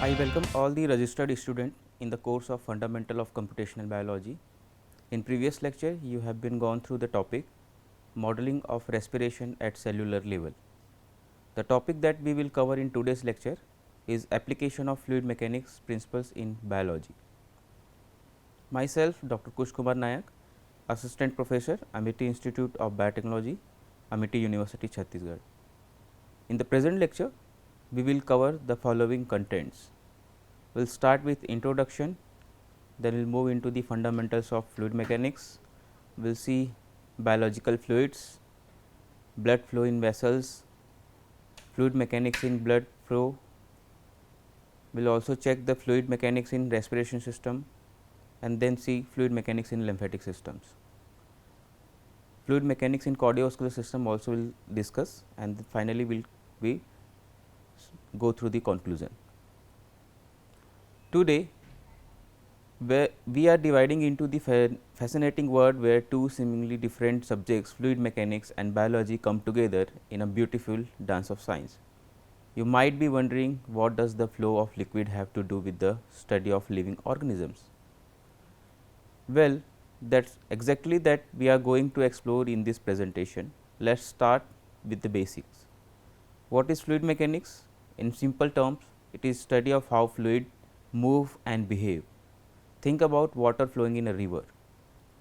I welcome all the registered students in the course of Fundamental of Computational Biology. In previous lecture, you have been gone through the topic modeling of respiration at cellular level. The topic that we will cover in today's lecture is application of fluid mechanics principles in biology. Myself, Dr. Kush Kumar Nayak, Assistant Professor, Amity Institute of Biotechnology, Amity University, Chhattisgarh. In the present lecture, we will cover the following contents. We will start with introduction, then we will move into the fundamentals of fluid mechanics. We will see biological fluids, blood flow in vessels, fluid mechanics in blood flow. We will also check the fluid mechanics in respiration system and then see fluid mechanics in lymphatic systems. Fluid mechanics in cardiovascular system also will discuss, and finally, we go through the conclusion. Today, we are dividing into the fascinating world where two seemingly different subjects, fluid mechanics and biology, come together in a beautiful dance of science. You might be wondering, what does the flow of liquid have to do with the study of living organisms? Well, that's exactly that we are going to explore in this presentation. Let's start with the basics. What is fluid mechanics? In simple terms, it is study of how fluid move and behave. Think about water flowing in a river,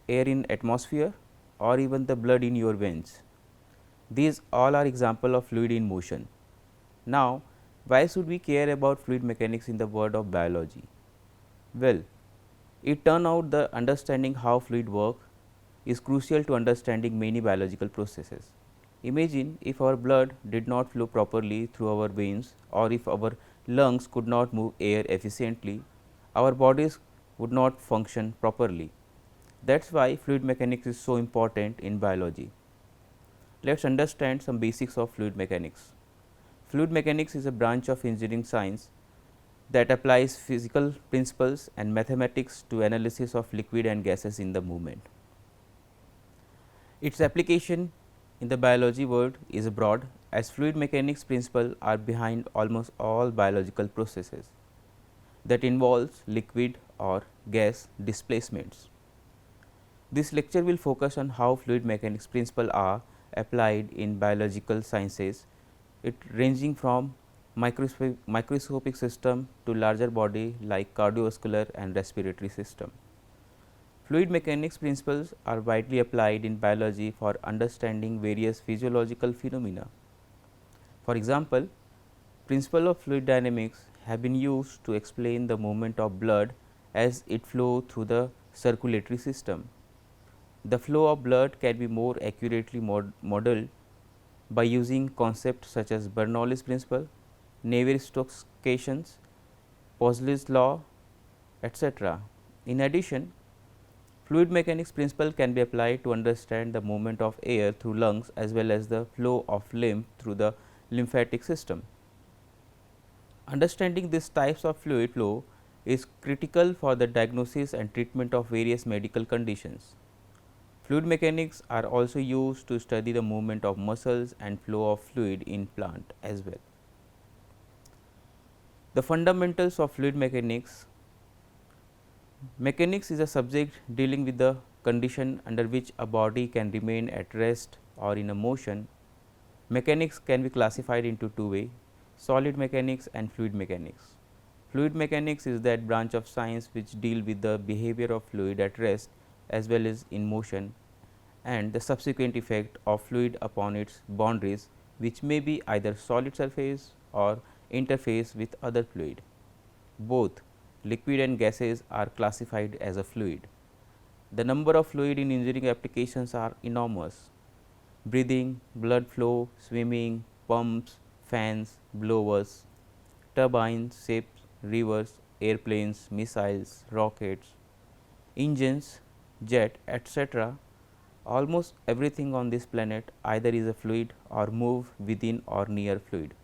air in atmosphere, or even the blood in your veins. These all are example of fluid in motion. Now, why should we care about fluid mechanics in the world of biology? Well, it turns out the understanding how fluid work is crucial to understanding many biological processes. Imagine if our blood did not flow properly through our veins, or if our lungs could not move air efficiently, our bodies would not function properly. That is why fluid mechanics is so important in biology. Let us understand some basics of fluid mechanics. Fluid mechanics is a branch of engineering science that applies physical principles and mathematics to analysis of liquid and gases in the movement. Its application in the biology world is broad, as fluid mechanics principles are behind almost all biological processes that involves liquid or gas displacements. This lecture will focus on how fluid mechanics principles are applied in biological sciences, it ranging from microscopic system to larger body like cardiovascular and respiratory system. Fluid mechanics principles are widely applied in biology for understanding various physiological phenomena. For example, principles of fluid dynamics have been used to explain the movement of blood as it flows through the circulatory system. The flow of blood can be more accurately modeled by using concepts such as Bernoulli's principle, Navier-Stokes equations, Paul's law, etc. In addition, fluid mechanics principle can be applied to understand the movement of air through lungs as well as the flow of lymph through the lymphatic system. Understanding these types of fluid flow is critical for the diagnosis and treatment of various medical conditions. Fluid mechanics are also used to study the movement of muscles and flow of fluid in plant as well. The fundamentals of fluid mechanics. Mechanics is a subject dealing with the condition under which a body can remain at rest or in a motion. Mechanics can be classified into two ways: solid mechanics and fluid mechanics. Fluid mechanics is that branch of science which deal with the behavior of fluid at rest as well as in motion, and the subsequent effect of fluid upon its boundaries, which may be either solid surface or interface with other fluid. Both liquid and gases are classified as a fluid. The number of fluid in engineering applications are enormous: breathing, blood flow, swimming, pumps, fans, blowers, turbines, ships, rivers, airplanes, missiles, rockets, engines, jet, etc. Almost everything on this planet either is a fluid or move within or near fluid.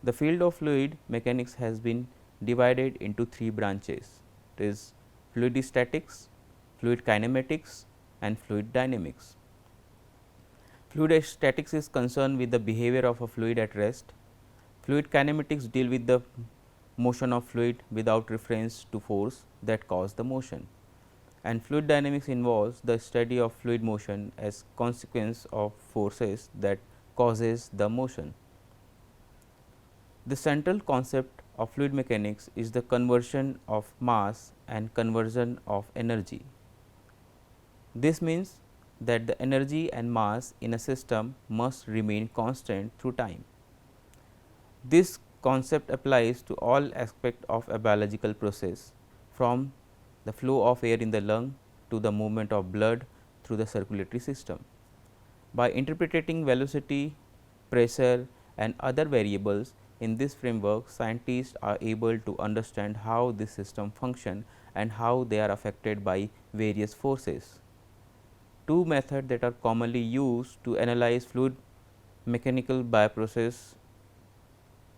The field of fluid mechanics has been divided into three branches. It is fluid statics, fluid kinematics and fluid dynamics. Fluid statics is concerned with the behavior of a fluid at rest. Fluid kinematics deal with the motion of fluid without reference to force that caused the motion. And fluid dynamics involves the study of fluid motion as consequence of forces that causes the motion. The central concept of fluid mechanics is the conversion of mass and conversion of energy. This means that the energy and mass in a system must remain constant through time. This concept applies to all aspects of a biological process, from the flow of air in the lung to the movement of blood through the circulatory system. By interpreting velocity, pressure and other variables in this framework, scientists are able to understand how this system function and how they are affected by various forces. Two methods that are commonly used to analyze fluid mechanical bioprocess.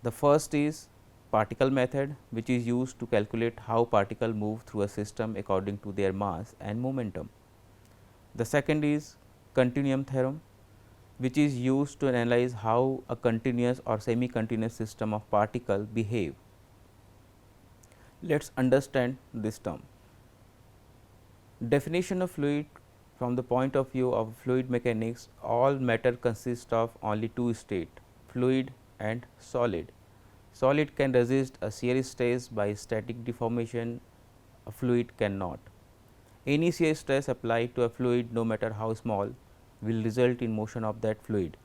The first is particle method, which is used to calculate how particles move through a system according to their mass and momentum. The second is continuum theorem, which is used to analyze how a continuous or semi-continuous system of particles behave. Let us understand this term. Definition of fluid. From the point of view of fluid mechanics, all matter consists of only two states, fluid and solid. Solid can resist a shear stress by static deformation, a fluid cannot. Any shear stress applied to a fluid, no matter how small, will result in motion of that fluid.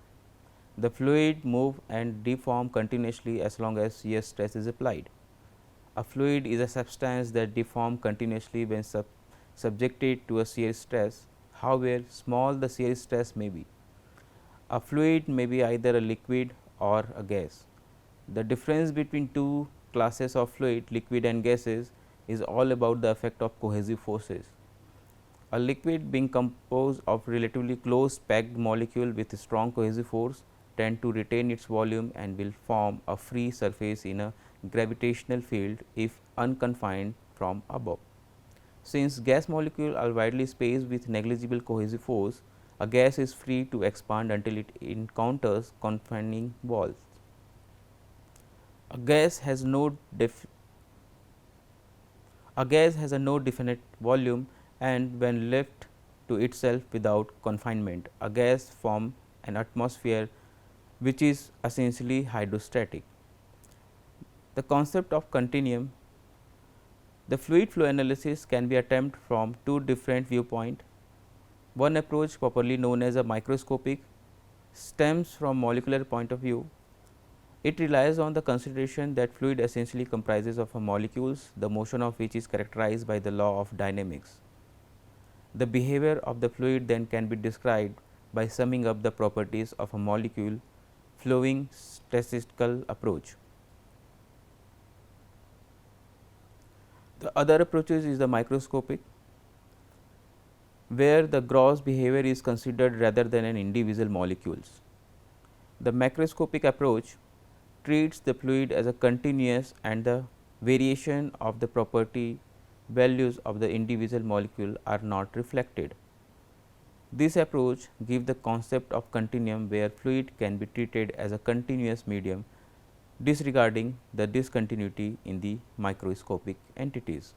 The fluid move and deform continuously as long as shear stress is applied. A fluid is a substance that deforms continuously when subjected to a shear stress, however small the shear stress may be. A fluid may be either a liquid or a gas. The difference between two classes of fluid, liquid and gases, is all about the effect of cohesive forces. A liquid, being composed of relatively close packed molecule with strong cohesive force, tend to retain its volume and will form a free surface in a gravitational field if unconfined from above. Since gas molecules are widely spaced with negligible cohesive force, a gas is free to expand until it encounters confining walls. A gas has no definite volume, and when left to itself without confinement, a gas forms an atmosphere which is essentially hydrostatic. The concept of continuum. The fluid flow analysis can be attempted from two different viewpoints. One approach, popularly known as a microscopic, stems from molecular point of view. It relies on the consideration that fluid essentially comprises of molecules, the motion of which is characterized by the law of dynamics. The behavior of the fluid then can be described by summing up the properties of a molecule flowing statistical approach. The other approaches is the microscopic, where the gross behavior is considered rather than an individual molecules. The macroscopic approach treats the fluid as a continuous, and the variation of the property values of the individual molecule are not reflected. This approach gives the concept of continuum, where fluid can be treated as a continuous medium, disregarding the discontinuity in the microscopic entities.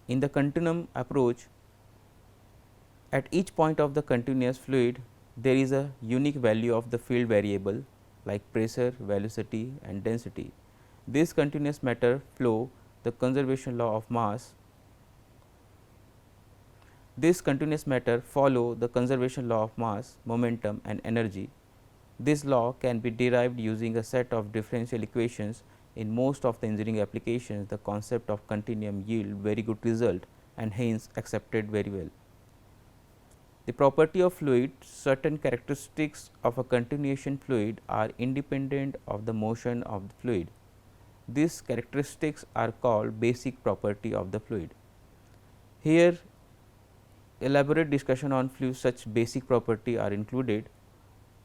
In the continuum approach, at each point of the continuous fluid, there is a unique value of the field variable like pressure, velocity and density. This continuous matter flow the conservation law of mass. This continuous matter follow the conservation law of mass, momentum and energy. This law can be derived using a set of differential equations. In most of the engineering applications, the concept of continuum yield very good result and hence accepted very well. The property of fluid. Certain characteristics of a continuation fluid are independent of the motion of the fluid. These characteristics are called basic property of the fluid. Here elaborate discussion on such basic property are included.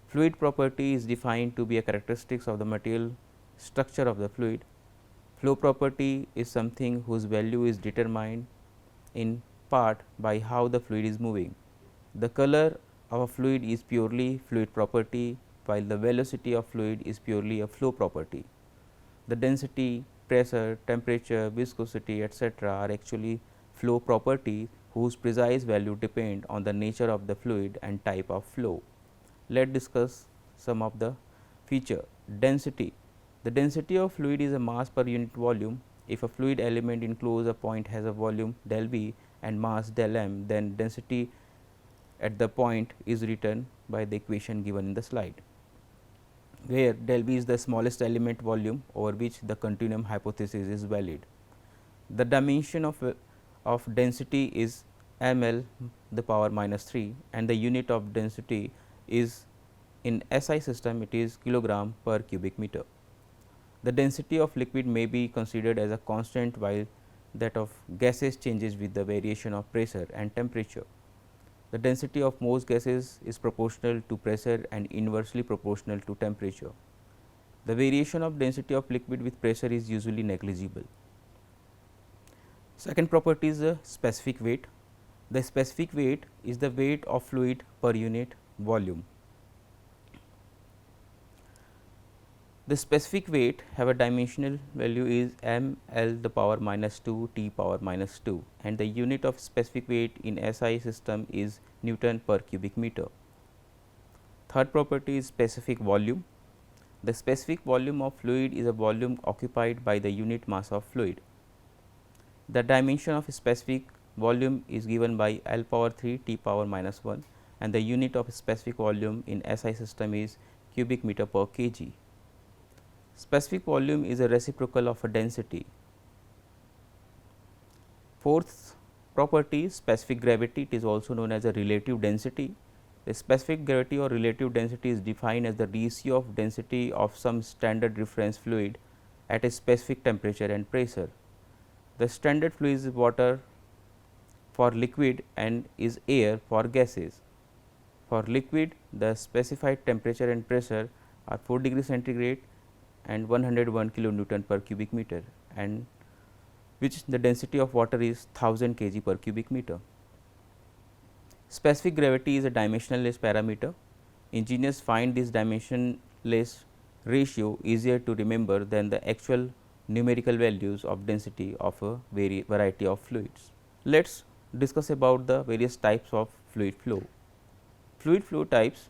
Fluid property is defined to be a characteristics of the material structure of the fluid. Flow property is something whose value is determined in part by how the fluid is moving. The color of a fluid is purely fluid property, while the velocity of fluid is purely a flow property. The density pressure, temperature, viscosity, etc. are actually flow properties whose precise value depend on the nature of the fluid and type of flow. Let us discuss some of the feature. Density. The density of fluid is a mass per unit volume. If a fluid element enclosed a point has a volume del V and mass del m, then density at the point is written by the equation given in the slide, where del V is the smallest element volume over which the continuum hypothesis is valid. The dimension of density is ml the power minus 3 and the unit of density is, in SI system, it is kilogram per cubic meter. The density of liquid may be considered as a constant, while that of gases changes with the variation of pressure and temperature. The density of most gases is proportional to pressure and inversely proportional to temperature. The variation of density of liquid with pressure is usually negligible. Second property is the specific weight. The specific weight is the weight of fluid per unit volume. The specific weight have a dimensional value is m l the power minus 2 t power minus 2 and the unit of specific weight in SI system is Newton per cubic meter. Third property is specific volume. The specific volume of fluid is a volume occupied by the unit mass of fluid. The dimension of specific volume is given by L power 3 t power minus 1 and the unit of specific volume in SI system is cubic meter per kg. Specific volume is a reciprocal of a density. Fourth property, specific gravity, it is also known as a relative density. The specific gravity or relative density is defined as the ratio of density of some standard reference fluid at a specific temperature and pressure. The standard fluid is water for liquid and is air for gases. For liquid, the specified temperature and pressure are 4 degree centigrade and 101 kilonewton per cubic meter, and which the density of water is 1000 kg per cubic meter. Specific gravity is a dimensionless parameter. Engineers find this dimensionless ratio easier to remember than the actual numerical values of density of a variety of fluids. Let us discuss about the various types of fluid flow. Fluid flow types.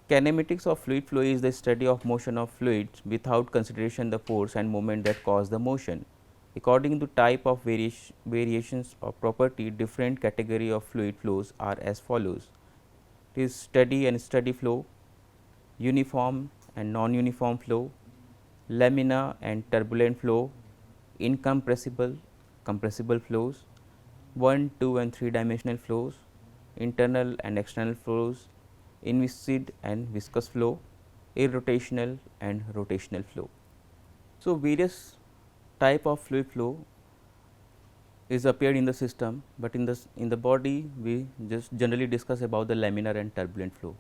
Kinematics of fluid flow is the study of motion of fluids without consideration the force and moment that cause the motion. According to type of variations of property, different category of fluid flows are as follows. It is steady and steady flow, uniform and non-uniform flow, laminar and turbulent flow, incompressible, compressible flows, 1, 2 and 3 dimensional flows, internal and external flows, inviscid and viscous flow, irrotational and rotational flow. So, various type of fluid flow is appeared in the system, but in the body we just generally discuss about the laminar and turbulent flow.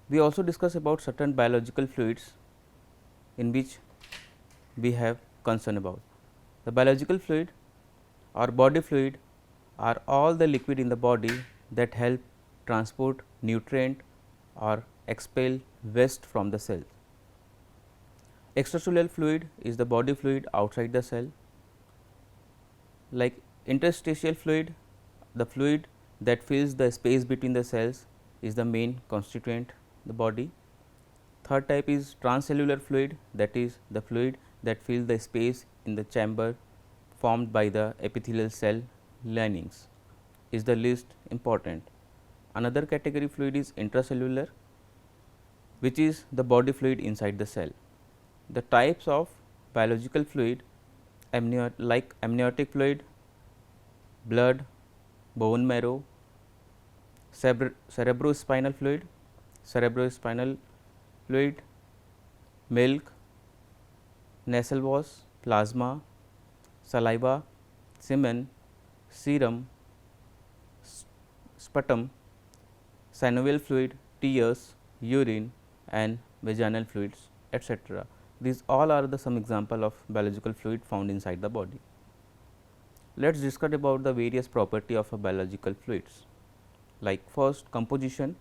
We also discuss about certain biological fluids in which we have concern about. The biological fluid or body fluid are all the liquid in the body that help transport nutrient or expel waste from the cell. Extracellular fluid is the body fluid outside the cell, like interstitial fluid, the fluid that fills the space between the cells is the main constituent the body. Third type is transcellular fluid, that is the fluid that fills the space in the chamber formed by the epithelial cell linings, is the least important. Another category fluid is intracellular, which is the body fluid inside the cell. The types of biological fluid like amniotic fluid, blood, bone marrow, cerebrospinal fluid, milk, nasal wash, plasma, saliva, semen, serum, sputum, synovial fluid, tears, urine and vaginal fluids, etc. These all are the some example of biological fluid found inside the body. Let us discuss about the various property of a biological fluids. Like first, composition.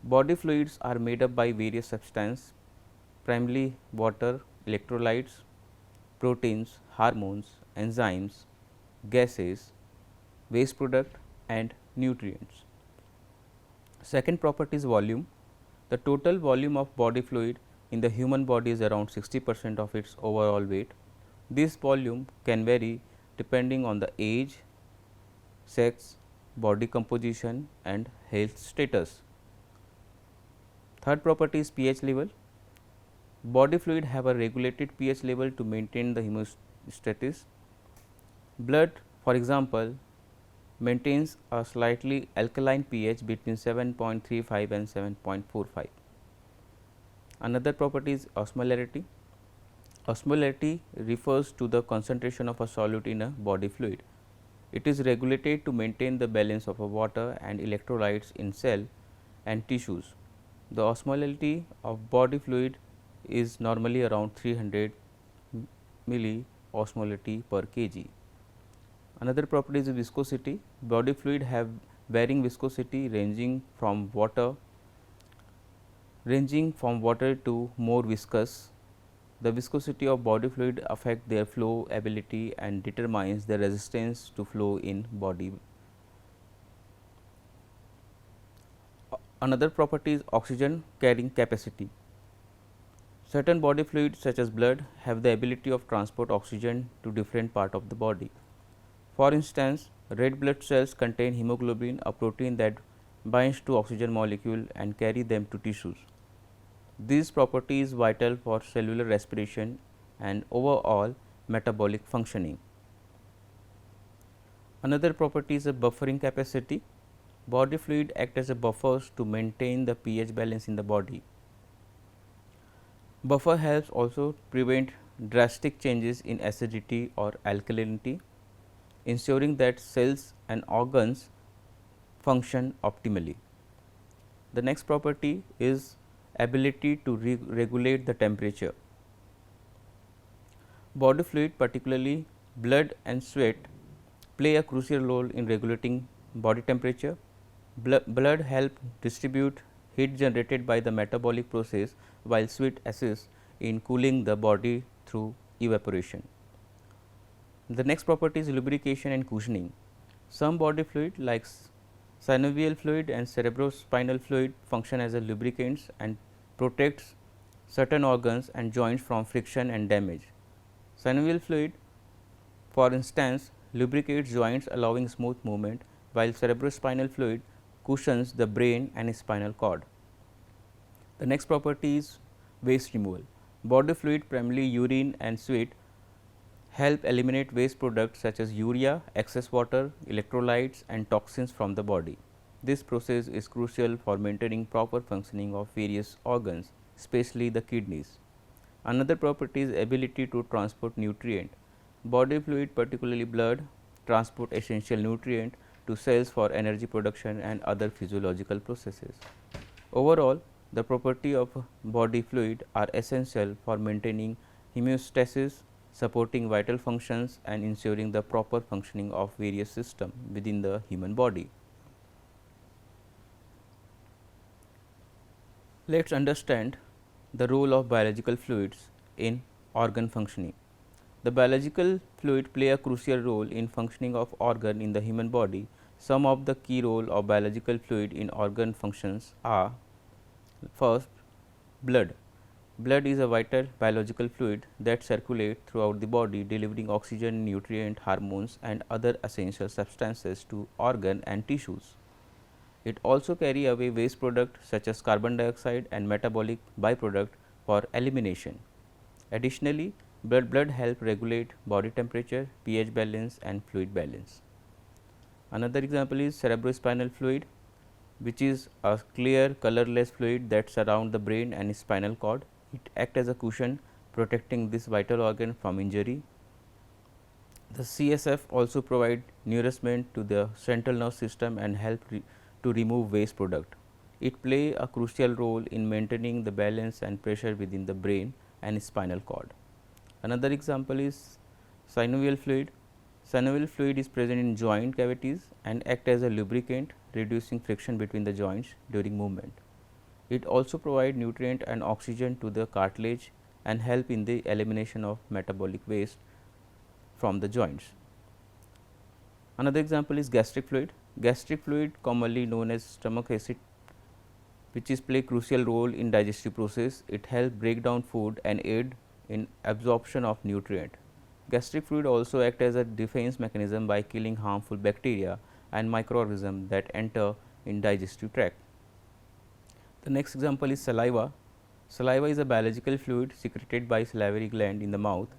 Body fluids are made up by various substances primarily water, electrolytes, proteins, hormones, enzymes, gases, waste product and nutrients. Second property is volume. The total volume of body fluid in the human body is around 60% of its overall weight. This volume can vary depending on the age, sex, body composition and health status. Third property is pH level. Body fluid have a regulated pH level to maintain the homeostasis. Blood, for example, maintains a slightly alkaline pH between 7.35 and 7.45. Another property is osmolarity. Osmolarity refers to the concentration of a solute in a body fluid. It is regulated to maintain the balance of a water and electrolytes in cell and tissues. The osmolarity of body fluid is normally around 300 milliosmolarity per kg. Another property is viscosity. Body fluid have varying viscosity ranging from water to more viscous. The viscosity of body fluid affect their flow ability and determines the resistance to flow in body. Another property is oxygen carrying capacity. Certain body fluids such as blood have the ability of transport oxygen to different part of the body. For instance, red blood cells contain hemoglobin, a protein that binds to oxygen molecule and carry them to tissues. This property is vital for cellular respiration and overall metabolic functioning. Another property is a buffering capacity. Body fluid act as a buffers to maintain the pH balance in the body. Buffer helps also prevent drastic changes in acidity or alkalinity, ensuring that cells and organs function optimally. The next property is ability to regulate the temperature. Body fluid, particularly blood and sweat, play a crucial role in regulating body temperature. Blood helps distribute heat generated by the metabolic process, while sweat assists in cooling the body through evaporation. The next property is lubrication and cushioning. Some body fluid like synovial fluid and cerebrospinal fluid function as a lubricants and protects certain organs and joints from friction and damage. Synovial fluid, for instance, lubricates joints allowing smooth movement, while cerebrospinal fluid cushions the brain and spinal cord. The next property is waste removal. Body fluid, primarily urine and sweat, help eliminate waste products such as urea, excess water, electrolytes and toxins from the body. This process is crucial for maintaining proper functioning of various organs, especially the kidneys. Another property is ability to transport nutrient. Body fluid, particularly blood, transport essential nutrient to cells for energy production and other physiological processes. Overall, the property of body fluid are essential for maintaining homeostasis, supporting vital functions and ensuring the proper functioning of various systems within the human body. Let us understand the role of biological fluids in organ functioning. The biological fluid play a crucial role in functioning of organ in the human body. Some of the key role of biological fluid in organ functions are: first, blood. Blood is a vital biological fluid that circulates throughout the body, delivering oxygen, nutrient, hormones and other essential substances to organ and tissues. It also carry away waste products such as carbon dioxide and metabolic byproduct for elimination. Additionally, blood help regulate body temperature, pH balance and fluid balance. Another example is cerebrospinal fluid, which is a clear colorless fluid that surround the brain and spinal cord. It acts as a cushion, protecting this vital organ from injury. The CSF also provide nourishment to the central nervous system and help to remove waste product. It play a crucial role in maintaining the balance and pressure within the brain and spinal cord. Another example is synovial fluid. Synovial fluid is present in joint cavities and act as a lubricant, reducing friction between the joints during movement. It also provides nutrient and oxygen to the cartilage and help in the elimination of metabolic waste from the joints. Another example is gastric fluid. Gastric fluid, commonly known as stomach acid, which is play crucial role in digestive process. It helps break down food and aid in absorption of nutrient. Gastric fluid also act as a defense mechanism by killing harmful bacteria and microorganisms that enter in digestive tract. The next example is saliva. Saliva is a biological fluid secreted by salivary gland in the mouth.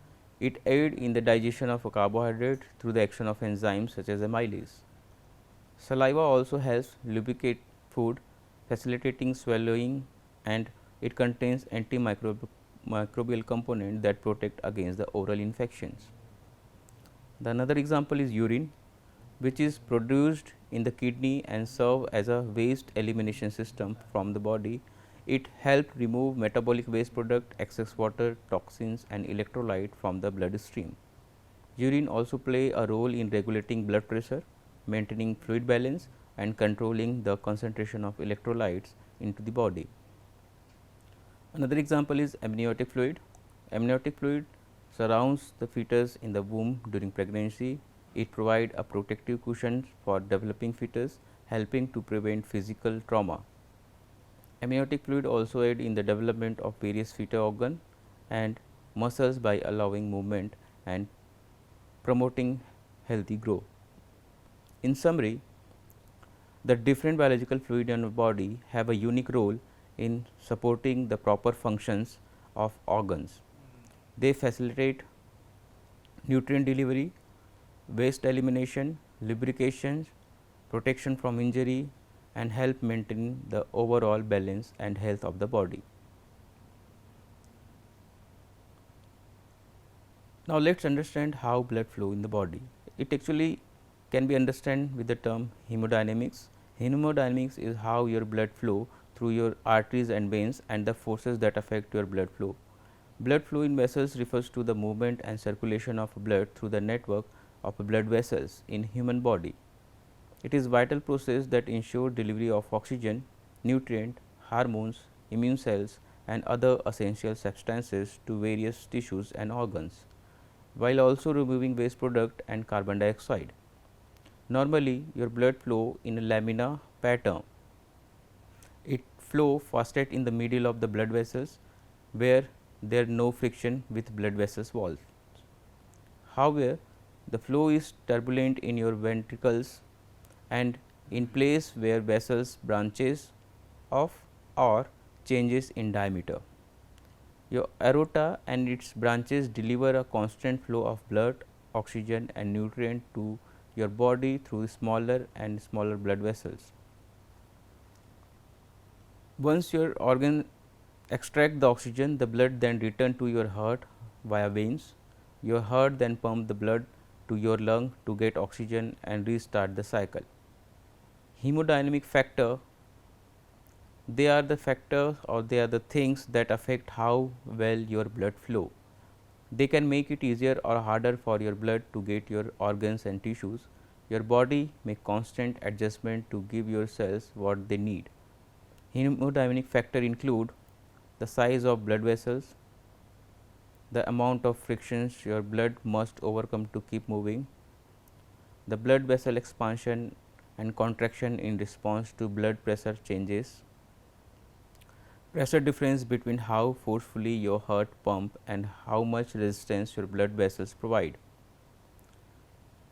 It aids in the digestion of a carbohydrate through the action of enzymes such as amylase. Saliva also helps lubricate food, facilitating swallowing, and it contains antimicrobial component that protect against the oral infections. The another example is urine, which is produced in the kidney and serve as a waste elimination system from the body. It helps remove metabolic waste product, excess water, toxins and electrolyte from the bloodstream. Urine also play a role in regulating blood pressure, maintaining fluid balance and controlling the concentration of electrolytes into the body. Another example is amniotic fluid. Amniotic fluid surrounds the fetus in the womb during pregnancy. It provides a protective cushion for developing fetus, helping to prevent physical trauma. Amniotic fluid also aid in the development of various fetal organ and muscles by allowing movement and promoting healthy growth. In summary, the different biological fluid in our body have a unique role in supporting the proper functions of organs. They facilitate nutrient delivery, waste elimination, lubrication, protection from injury and help maintain the overall balance and health of the body. Now, let us understand how blood flow in the body. It actually can be understood with the term hemodynamics. Hemodynamics is how your blood flow through your arteries and veins and the forces that affect your blood flow. Blood flow in vessels refers to the movement and circulation of blood through the network of blood vessels in human body. It is vital process that ensure delivery of oxygen, nutrient, hormones, immune cells and other essential substances to various tissues and organs, while also removing waste product and carbon dioxide. Normally, your blood flow in a laminar pattern. It flow fastest in the middle of the blood vessels where there is no friction with blood vessels walls. However, the flow is turbulent in your ventricles and in place where vessels branches off or changes in diameter. Your aorta and its branches deliver a constant flow of blood, oxygen and nutrient to your body through smaller and smaller blood vessels. Once your organ extract the oxygen, the blood then return to your heart via veins. Your heart then pump the blood to your lung to get oxygen and restart the cycle. Hemodynamic factor, they are the factors or they are the things that affect how well your blood flow. They can make it easier or harder for your blood to get your organs and tissues. Your body make constant adjustment to give your cells what they need. Hemodynamic factor include the size of blood vessels, the amount of frictions your blood must overcome to keep moving, the blood vessel expansion and contraction in response to blood pressure changes, pressure difference between how forcefully your heart pump and how much resistance your blood vessels provide,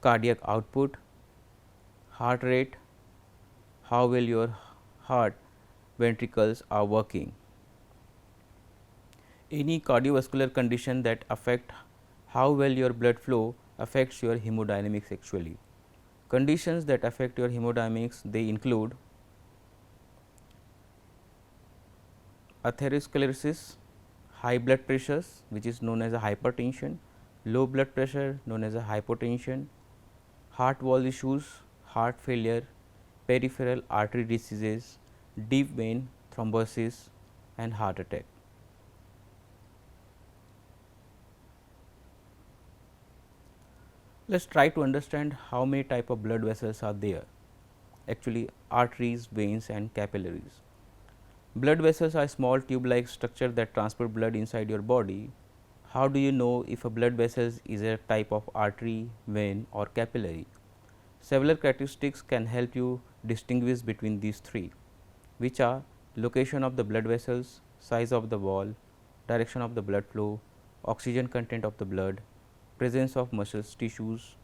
cardiac output, heart rate, how well your heart ventricles are working. Any cardiovascular condition that affect how well your blood flow affects your hemodynamics actually. Conditions that affect your hemodynamics, they include atherosclerosis, high blood pressures which is known as a hypertension, low blood pressure known as a hypotension, heart wall issues, heart failure, peripheral artery diseases, deep vein thrombosis and heart attack. Let us try to understand how many type of blood vessels are there, actually arteries, veins and capillaries. Blood vessels are small tube-like structure that transport blood inside your body. How do you know if a blood vessel is a type of artery, vein or capillary? Several characteristics can help you distinguish between these three, which are location of the blood vessels, size of the wall, direction of the blood flow, oxygen content of the blood, presence of muscles, tissues,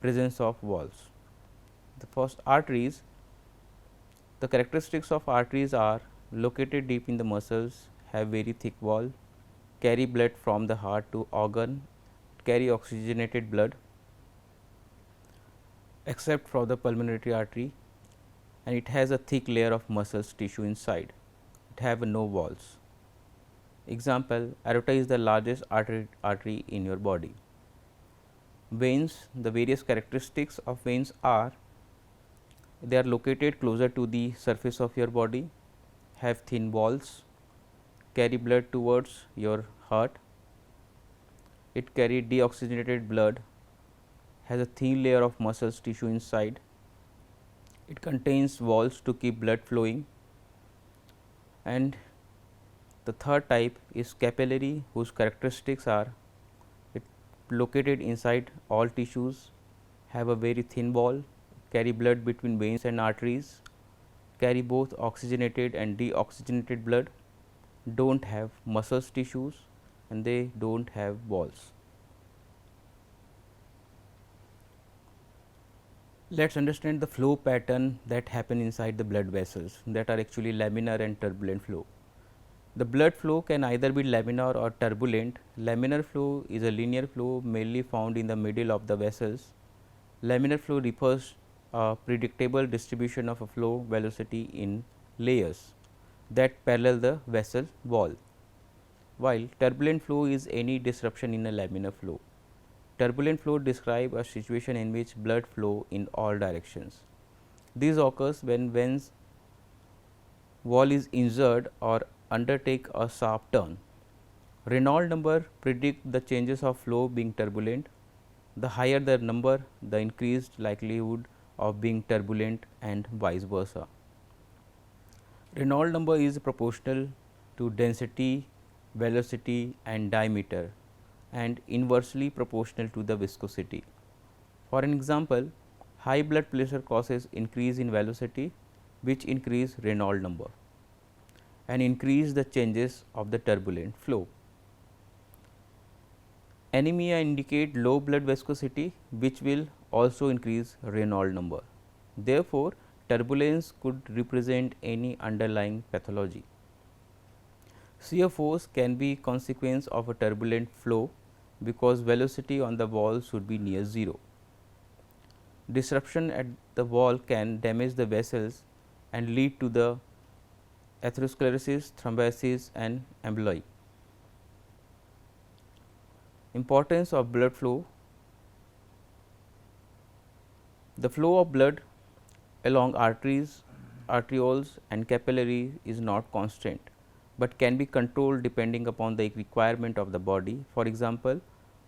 presence of walls. The first, arteries. The characteristics of arteries are located deep in the muscles, have very thick wall, carry blood from the heart to organ, carry oxygenated blood except for the pulmonary artery, and it has a thick layer of muscles tissue inside. It have no walls. Example, aorta is the largest artery in your body. Veins, the various characteristics of veins are they are located closer to the surface of your body, have thin walls, carry blood towards your heart, it carry deoxygenated blood, has a thin layer of muscles tissue inside, it contains walls to keep blood flowing, and the third type is capillary, whose characteristics are it located inside all tissues, have a very thin wall, carry blood between veins and arteries, carry both oxygenated and deoxygenated blood, do not have muscles tissues, and they do not have walls. Let us understand the flow pattern that happen inside the blood vessels, that are actually laminar and turbulent flow. The blood flow can either be laminar or turbulent. Laminar flow is a linear flow mainly found in the middle of the vessels. Laminar flow refers a predictable distribution of a flow velocity in layers that parallel the vessel wall, while turbulent flow is any disruption in a laminar flow. Turbulent flow describe a situation in which blood flow in all directions. This occurs when veins wall is injured or undertake a sharp turn. Reynolds number predict the changes of flow being turbulent. The higher the number, the increased likelihood of being turbulent and vice versa. Reynolds number is proportional to density, velocity and diameter, and inversely proportional to the viscosity. For an example, high blood pressure causes increase in velocity, which increase Reynolds number and increase the changes of the turbulent flow. Anemia indicate low blood viscosity, which will also increase Reynolds number. Therefore, turbulence could represent any underlying pathology. Shear force can be consequence of a turbulent flow because velocity on the wall should be near 0. Disruption at the wall can damage the vessels and lead to the atherosclerosis, thrombosis and emboli. Importance of blood flow. The flow of blood along arteries, arterioles and capillary is not constant, but can be controlled depending upon the requirement of the body. For example,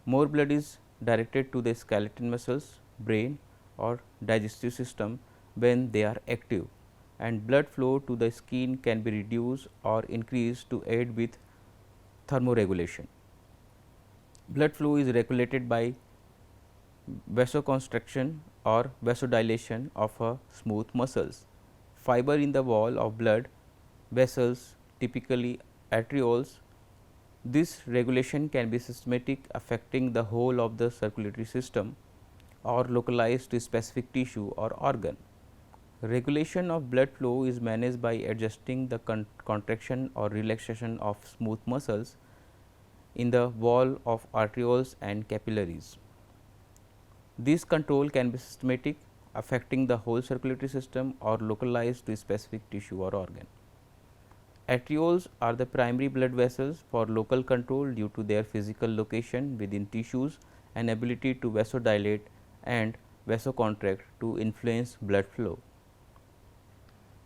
more blood is directed to the skeletal muscles, brain or digestive system when they are active, and blood flow to the skin can be reduced or increased to aid with thermoregulation. Blood flow is regulated by vasoconstriction or vasodilation of a smooth muscles. Fiber in the wall of blood vessels, typically arterioles. This regulation can be systematic, affecting the whole of the circulatory system or localized to specific tissue or organ. Regulation of blood flow is managed by adjusting the contraction or relaxation of smooth muscles in the wall of arterioles and capillaries. This control can be systematic, affecting the whole circulatory system or localized to specific tissue or organ. Arterioles are the primary blood vessels for local control due to their physical location within tissues and ability to vasodilate and vasocontract to influence blood flow.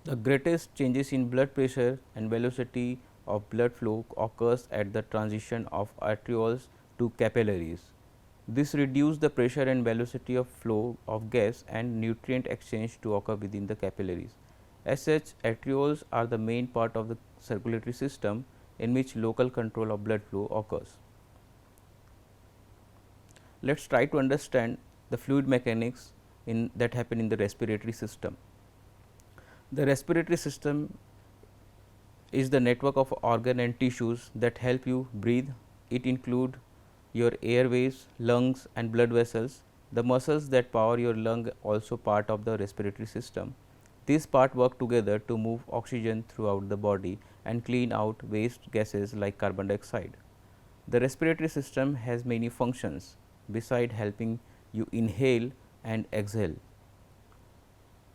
The greatest changes in blood pressure and velocity of blood flow occurs at the transition of arterioles to capillaries. This reduces the pressure and velocity of flow of gas and nutrient exchange to occur within the capillaries. As such, arterioles are the main part of the circulatory system in which local control of blood flow occurs. Let us try to understand the fluid mechanics that happen in the respiratory system. The respiratory system is the network of organ and tissues that help you breathe. It include your airways, lungs and blood vessels. The muscles that power your lung also part of the respiratory system. These parts work together to move oxygen throughout the body and clean out waste gases like carbon dioxide. The respiratory system has many functions beside helping you inhale and exhale.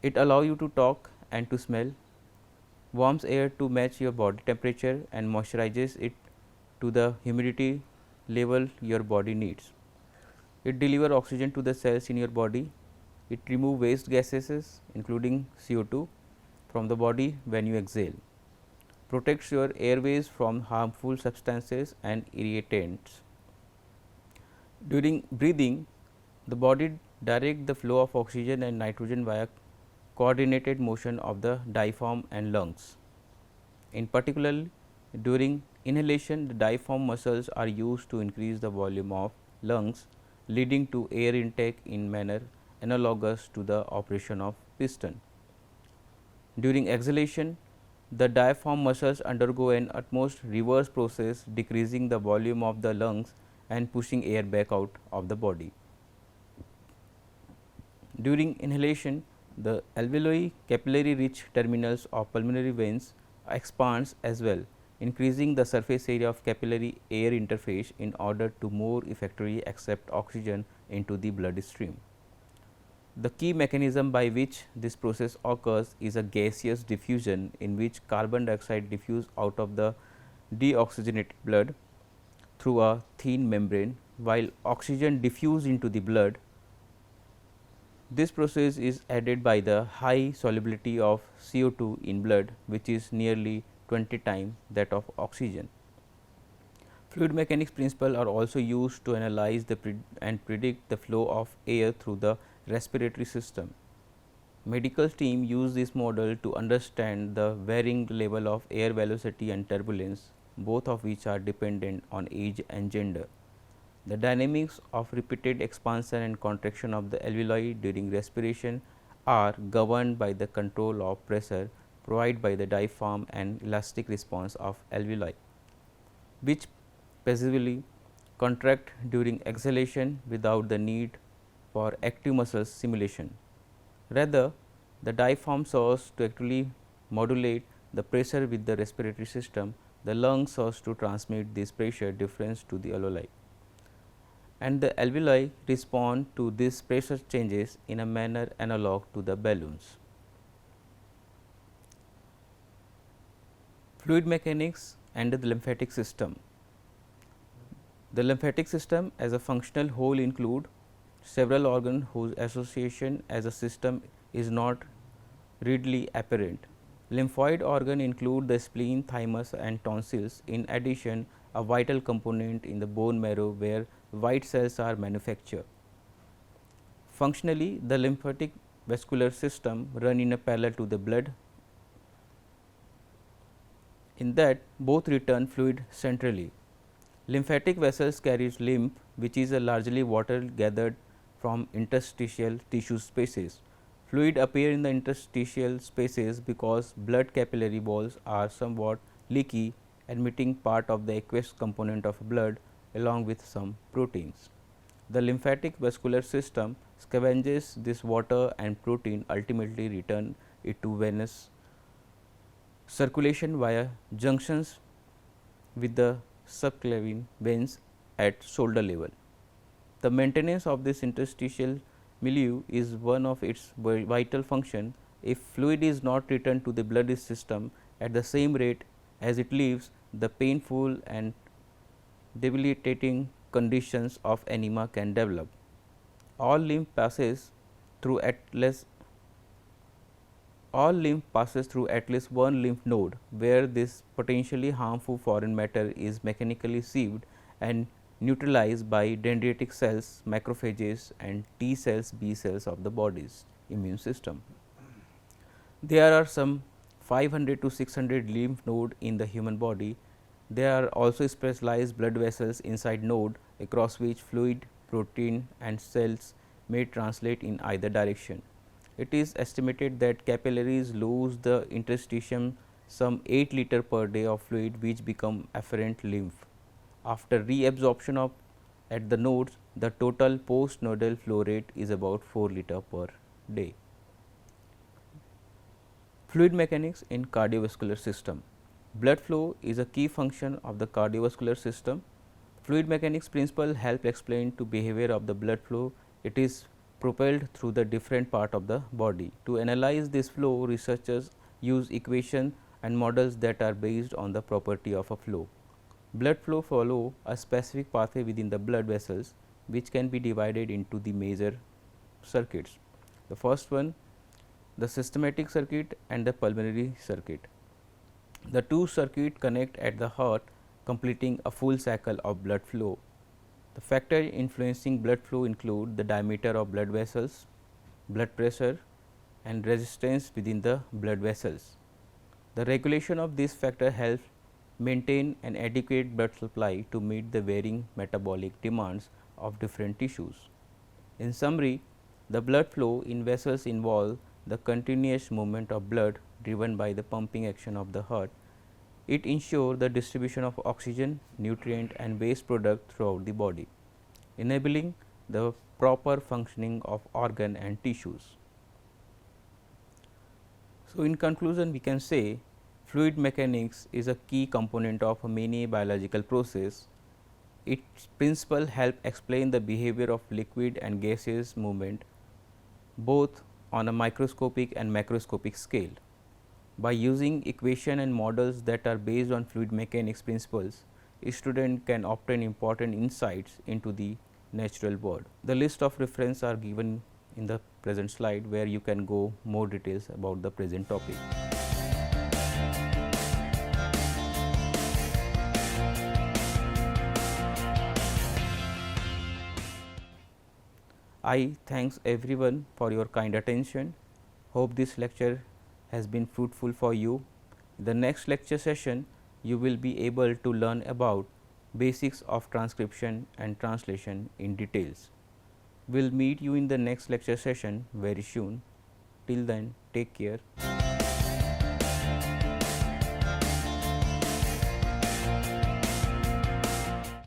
It allows you to talk and to smell, warms air to match your body temperature and moisturizes it to the humidity level your body needs. It delivers oxygen to the cells in your body. It removes waste gases including CO2 from the body when you exhale. Protects your airways from harmful substances and irritants. During breathing, the body directs the flow of oxygen and nitrogen via coordinated motion of the diaphragm and lungs. In particular, during inhalation, the diaphragm muscles are used to increase the volume of lungs, leading to air intake in manner analogous to the operation of piston. During exhalation, the diaphragm muscles undergo an utmost reverse process, decreasing the volume of the lungs and pushing air back out of the body. During inhalation, the alveoli capillary rich terminals of pulmonary veins expands as well, increasing the surface area of capillary air interface in order to more effectively accept oxygen into the bloodstream. The key mechanism by which this process occurs is a gaseous diffusion, in which carbon dioxide diffuses out of the deoxygenated blood through a thin membrane, while oxygen diffuses into the blood. This process is aided by the high solubility of CO2 in blood, which is nearly 20 times that of oxygen. Fluid mechanics principles are also used to analyze and predict the flow of air through the respiratory system. Medical team use this model to understand the varying level of air velocity and turbulence, both of which are dependent on age and gender. The dynamics of repeated expansion and contraction of the alveoli during respiration are governed by the control of pressure provided by the diaphragm and elastic response of alveoli, which passively contract during exhalation without the need for active muscle stimulation. Rather, the diaphragm serves to actually modulate the pressure with the respiratory system. The lungs serves to transmit this pressure difference to the alveoli, and the alveoli respond to these pressure changes in a manner analog to the balloons. Fluid mechanics and the lymphatic system. The lymphatic system as a functional whole include several organs whose association as a system is not readily apparent. Lymphoid organ include the spleen, thymus and tonsils. In addition, a vital component in the bone marrow where white cells are manufactured. Functionally, the lymphatic vascular system run in a parallel to the blood, in that both return fluid centrally. Lymphatic vessels carries lymph, which is a largely water gathered from interstitial tissue spaces. Fluid appear in the interstitial spaces because blood capillary walls are somewhat leaky, admitting part of the aqueous component of blood along with some proteins. The lymphatic vascular system scavenges this water and protein, ultimately return it to venous circulation via junctions with the subclavian veins at shoulder level. The maintenance of this interstitial milieu is one of its vital function. If fluid is not returned to the blood system at the same rate as it leaves, the painful and debilitating conditions of anemia can develop. All lymph passes through at least one lymph node, where this potentially harmful foreign matter is mechanically sieved and neutralized by dendritic cells, macrophages and T cells, B cells of the body's immune system. There are some 500 to 600 lymph node in the human body. There are also specialized blood vessels inside node across which fluid, protein and cells may translate in either direction. It is estimated that capillaries lose the interstitium some 8 liter per day of fluid which become afferent lymph. After reabsorption of at the nodes, the total post nodal flow rate is about 4 liter per day. Fluid mechanics in cardiovascular system. Blood flow is a key function of the cardiovascular system. Fluid mechanics principle help explain to behavior of the blood flow. It is propelled through the different part of the body. To analyze this flow, researchers use equation and models that are based on the property of a flow. Blood flow follow a specific pathway within the blood vessels, which can be divided into the major circuits. The first one, the systematic circuit and the pulmonary circuit. The two circuits connect at the heart, completing a full cycle of blood flow. The factors influencing blood flow include the diameter of blood vessels, blood pressure and resistance within the blood vessels. The regulation of this factor helps maintain an adequate blood supply to meet the varying metabolic demands of different tissues. In summary, the blood flow in vessels involve the continuous movement of blood driven by the pumping action of the heart. It ensures the distribution of oxygen, nutrient and waste product throughout the body, enabling the proper functioning of organ and tissues. So, in conclusion, we can say fluid mechanics is a key component of many biological process. Its principle help explain the behavior of liquid and gaseous movement both on a microscopic and macroscopic scale. By using equation and models that are based on fluid mechanics principles, a student can obtain important insights into the natural world. The list of reference are given in the present slide, where you can go more details about the present topic. I thanks everyone for your kind attention. Hope this lecture has been fruitful for you. In the next lecture session, you will be able to learn about basics of transcription and translation in details. We will meet you in the next lecture session very soon. Till then, take care.